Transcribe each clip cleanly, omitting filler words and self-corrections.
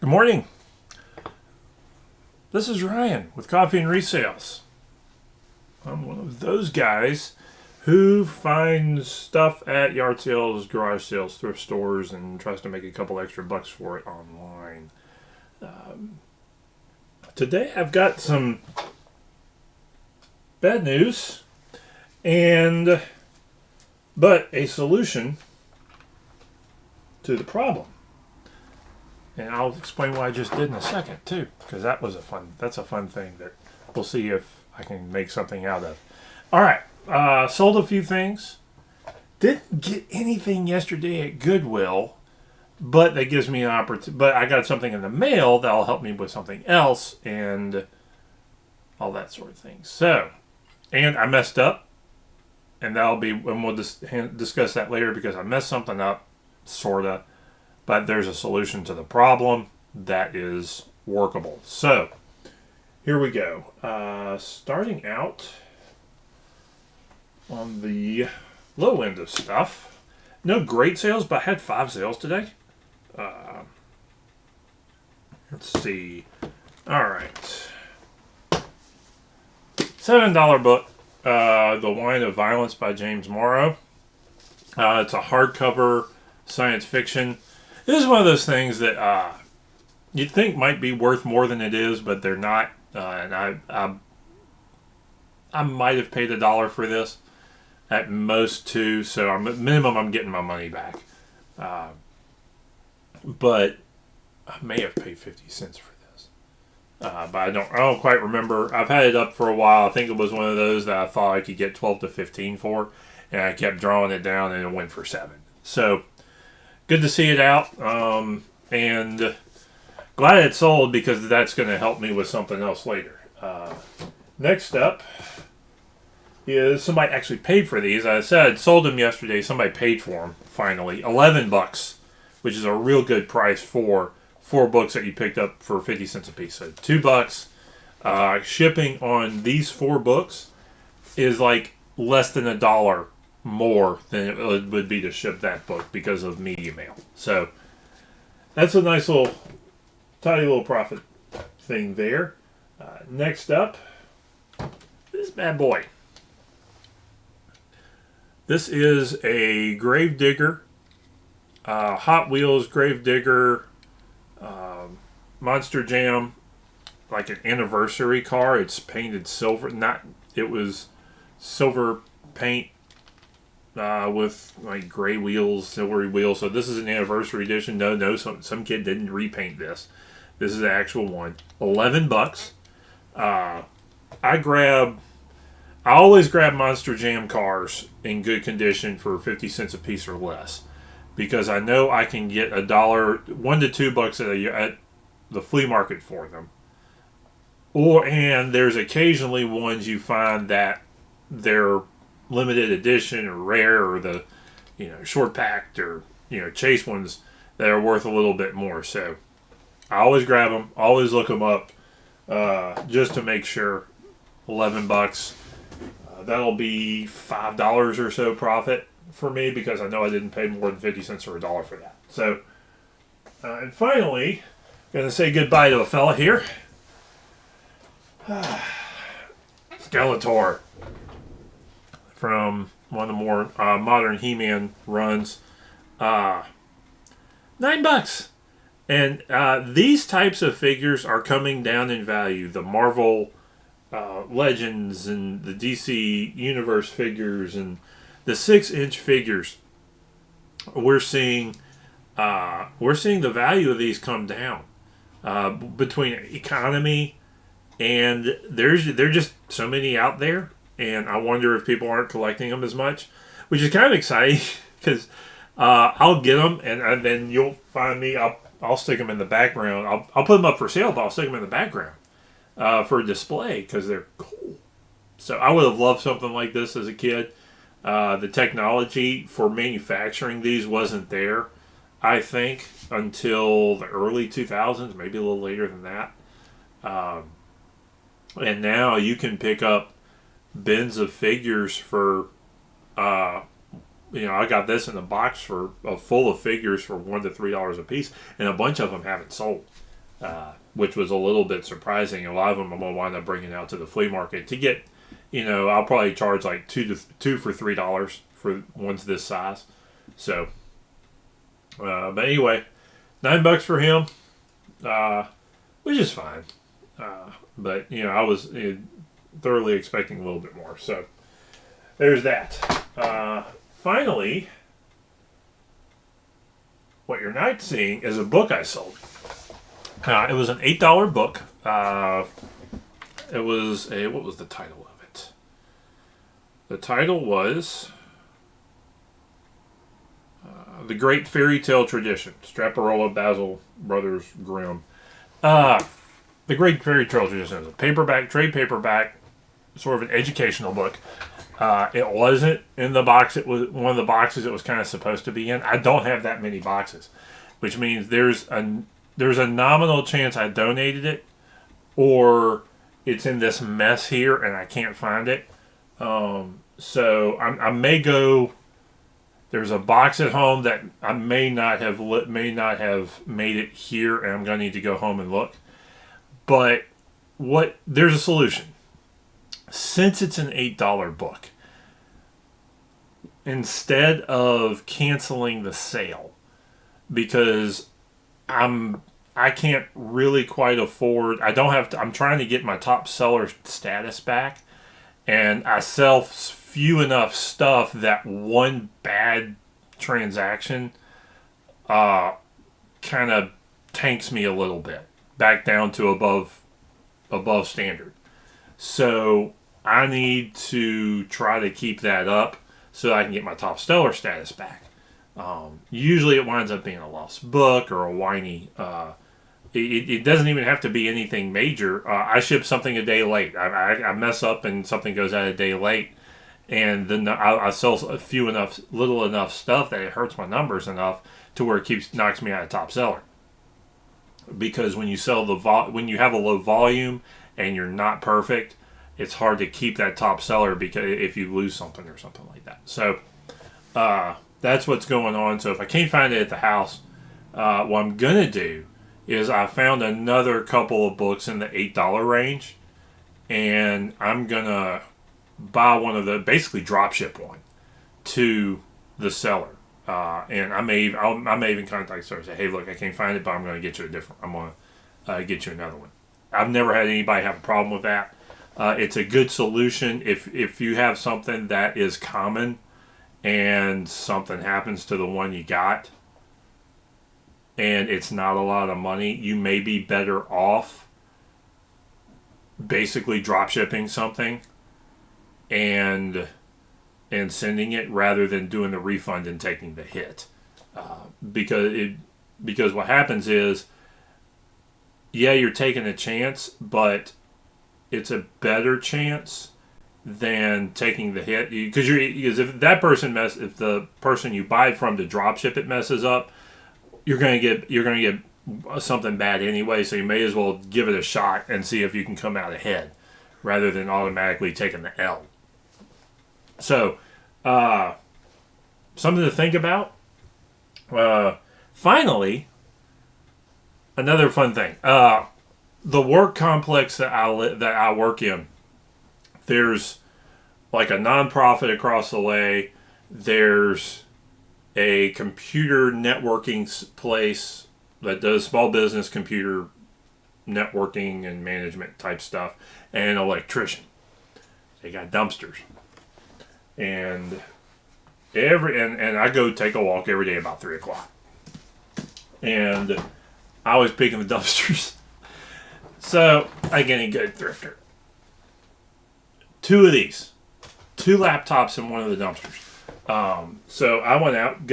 Good morning. This is Ryan with Coffee and Resales. I'm one of those guys who finds stuff at yard sales, garage sales, thrift stores, and tries to make a couple extra bucks for it online. Today I've got some bad news but a solution to the problem. And I'll explain what I just did in a second too, because that's a fun thing that we'll see if I can make something out of. All right, sold a few things. Didn't get anything yesterday at Goodwill, but that gives me an opportunity. But I got something in the mail that'll help me with something else and all that sort of thing. So, and I messed up, and we'll discuss that later because I messed something up, sorta. But there's a solution to the problem that is workable. So, here we go. Starting out on the low end of stuff. No great sales, but I had 5 sales today. Let's see. All right. $7 book, The Wine of Violence by James Morrow. It's a hardcover science fiction. This is one of those things that you'd think might be worth more than it is, but they're not. And I might have paid $1 for this, at most $2. So at minimum, I'm getting my money back. But I may have paid 50 cents for this. But I don't quite remember. I've had it up for a while. I think it was one of those that I thought I could get 12 to 15 for, and I kept drawing it down, and it went for 7. So. Good to see it out, and glad it sold because that's going to help me with something else later. Next up is somebody actually paid for these. I said I'd sold them yesterday. Somebody paid for them, finally. $11, which is a real good price for 4 books that you picked up for 50 cents a piece. So $2. Shipping on these 4 books is like less than $1 more than it would be to ship that book because of media mail. So that's a nice little tiny little profit thing there. Next up, this bad boy. This is a Gravedigger, Hot Wheels Gravedigger Monster Jam, like an anniversary car. It's painted silver. It was silver paint with like gray wheels, silvery wheels. So this is an anniversary edition. No, some kid didn't repaint this. This is the actual one. $11. I always grab Monster Jam cars in good condition for 50 cents a piece or less, because I know I can get $1, $1 to $2 at the flea market for them. And there's occasionally ones you find that they're limited edition or rare, or the short packed or chase ones that are worth a little bit more. So I always grab them, always look them up, just to make sure. $11. That'll be $5 or so profit for me, because I know I didn't pay more than 50 cents or $1 for that. So and finally, gonna say goodbye to a fella here. Skeletor, from one of the more modern He-Man runs. $9. And these types of figures are coming down in value. The Marvel Legends and the DC Universe figures and the 6-inch figures, we're seeing the value of these come down between economy and there's just so many out there. And I wonder if people aren't collecting them as much, which is kind of exciting, because I'll get them, and then you'll find me. I'll stick them in the background. I'll put them up for sale, but I'll stick them in the background for display because they're cool. So I would have loved something like this as a kid. The technology for manufacturing these wasn't there, I think, until the early 2000s, maybe a little later than that. And now you can pick up bins of figures for I got this in a box full of figures for $1 to $3 a piece, and a bunch of them haven't sold. which was a little bit surprising. A lot of them I'm gonna wind up bringing out to the flea market to get. I'll probably charge like two for $3 for ones this size. So, but anyway, $9 for him, which is fine. But I was thoroughly expecting a little bit more. So there's that. Finally, what you're not seeing is a book I sold. It was an $8 book. It was what was the title of it? The title was The Great Fairy Tale Tradition, Straparola Basil Brothers Grimm. The Great Fairy Tale Tradition is a paperback, trade paperback, sort of an educational book. It wasn't in the box. It was one of the boxes it was kind of supposed to be in. I don't have that many boxes, which means there's a nominal chance I donated it, or it's in this mess here and I can't find it. So I may go. There's a box at home that I may not have made it here, and I'm gonna need to go home and look. But there's a solution. Since it's an $8 book, instead of canceling the sale, because I can't really quite afford. I don't have to. I'm trying to get my top seller status back, and I sell few enough stuff that one bad transaction kind of tanks me a little bit back down to above standard. So I need to try to keep that up so I can get my top seller status back. Usually it winds up being a lost book or a whiny. It doesn't even have to be anything major. I ship something a day late. I mess up and something goes out a day late, and then I sell little enough stuff that it hurts my numbers enough to where it knocks me out of top seller. Because when you sell when you have a low volume and you're not perfect, it's hard to keep that top seller because if you lose something or something like that. So that's what's going on. So if I can't find it at the house, what I'm gonna do is I found another couple of books in the $8 range, and I'm gonna buy one of the basically drop ship one to the seller. And I may even contact the seller and say, hey, look, I can't find it, but I'm going to get you I'm going to get you another one. I've never had anybody have a problem with that. It's a good solution if you have something that is common and something happens to the one you got and it's not a lot of money, you may be better off basically drop shipping something and sending it rather than doing the refund and taking the hit, because what happens is, yeah, you're taking a chance, but it's a better chance than taking the hit because if the person you buy from to drop ship it messes up, you're gonna get something bad anyway. So you may as well give it a shot and see if you can come out ahead rather than automatically taking the L. So, something to think about. Finally, another fun thing. The work complex that I work in, there's like a nonprofit across the way. There's a computer networking place that does small business computer networking and management type stuff, and an electrician. They got dumpsters. And I go take a walk every day about 3 o'clock. And I always pick in the dumpsters. So I get a good thrifter. 2 laptops in one of the dumpsters. So I went out,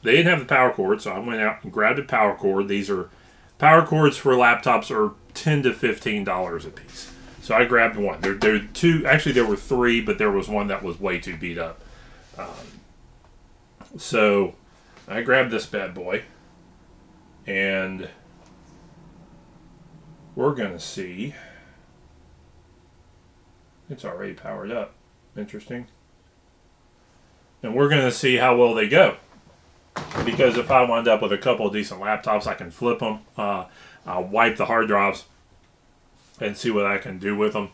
they didn't have the power cord, so I went out and grabbed a power cord. These are power cords for laptops are $10 to $15 a piece. So I grabbed one. There were 2. Actually, there were 3, but there was one that was way too beat up. So I grabbed this bad boy, and we're gonna see. It's already powered up. Interesting. And we're gonna see how well they go. because if I wind up with a couple of decent laptops, I can flip them. I'll wipe the hard drives and see what I can do with them.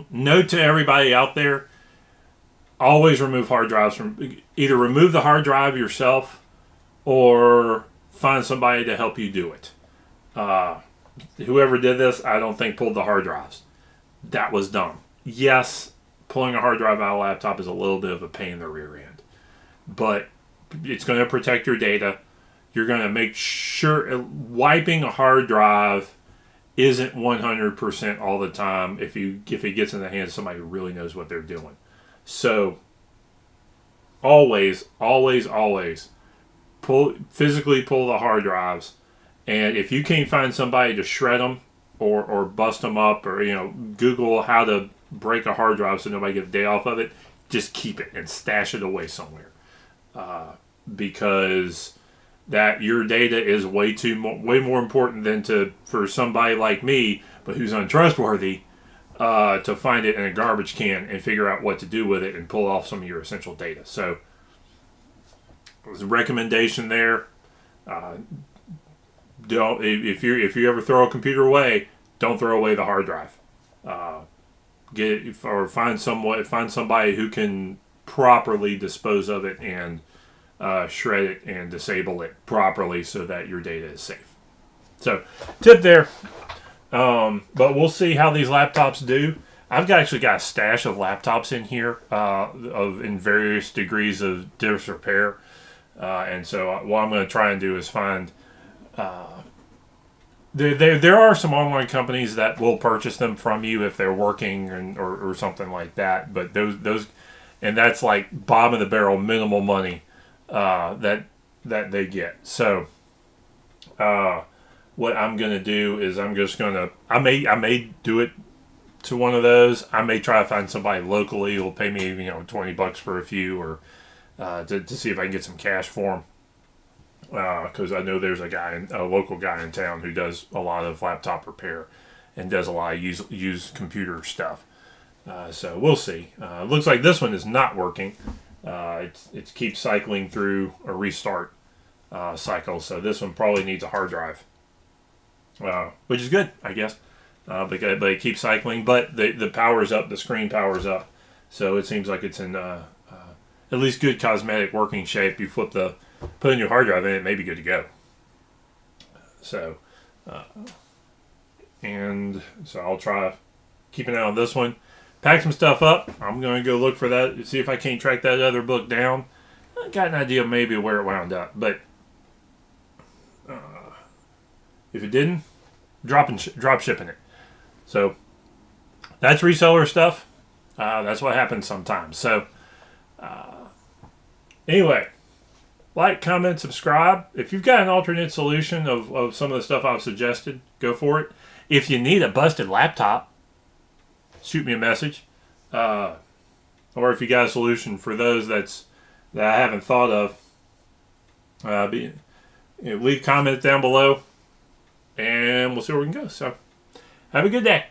Note to everybody out there, always remove hard drives from, either remove the hard drive yourself or find somebody to help you do it. Whoever did this, I don't think pulled the hard drives. That was dumb. Yes, pulling a hard drive out of a laptop is a little bit of a pain in the rear end, but it's going to protect your data. You're going to make sure wiping a hard drive isn't 100% all the time if it gets in the hands of somebody who really knows what they're doing. So always physically pull the hard drives, and if you can't find somebody to shred them or bust them up, or Google how to break a hard drive so nobody gets a day off of it, just keep it and stash it away somewhere, because that your data is way more important than for somebody like me, but who's untrustworthy, to find it in a garbage can and figure out what to do with it and pull off some of your essential data. So there's a recommendation there. Don't if you ever throw a computer away, don't throw away the hard drive. Find somebody who can properly dispose of it and shred it and disable it properly so that your data is safe. So, tip there. But we'll see how these laptops do. I've actually got a stash of laptops in here in various degrees of disrepair. And so what I'm going to try and do is find... There are some online companies that will purchase them from you if they're working or something like that. But those and that's like bottom of the barrel minimal money that they get. So what I'm gonna do is I may do it to one of those. I may try to find somebody locally who will pay me $20 for a few, or to see if I can get some cash for them. Because I know there's a local guy in town who does a lot of laptop repair and does a lot of used computer stuff. So we'll see. Looks like this one is not working. It keeps cycling through a restart cycle. So this one probably needs a hard drive, which is good, I guess. But it keeps cycling. But the power's up. The screen power's up. So it seems like it's in at least good cosmetic working shape. You put a new hard drive in, it may be good to go. So, I'll try keep an eye on this one. Pack some stuff up. I'm going to go look for that, see if I can't track that other book down. I got an idea maybe where it wound up, but if it didn't, drop shipping it. So, that's reseller stuff. That's what happens sometimes. So, anyway. Like, comment, subscribe. If you've got an alternate solution of some of the stuff I've suggested, go for it. If you need a busted laptop, shoot me a message. Or if you got a solution for those that I haven't thought of, leave comments down below, and we'll see where we can go. So, have a good day.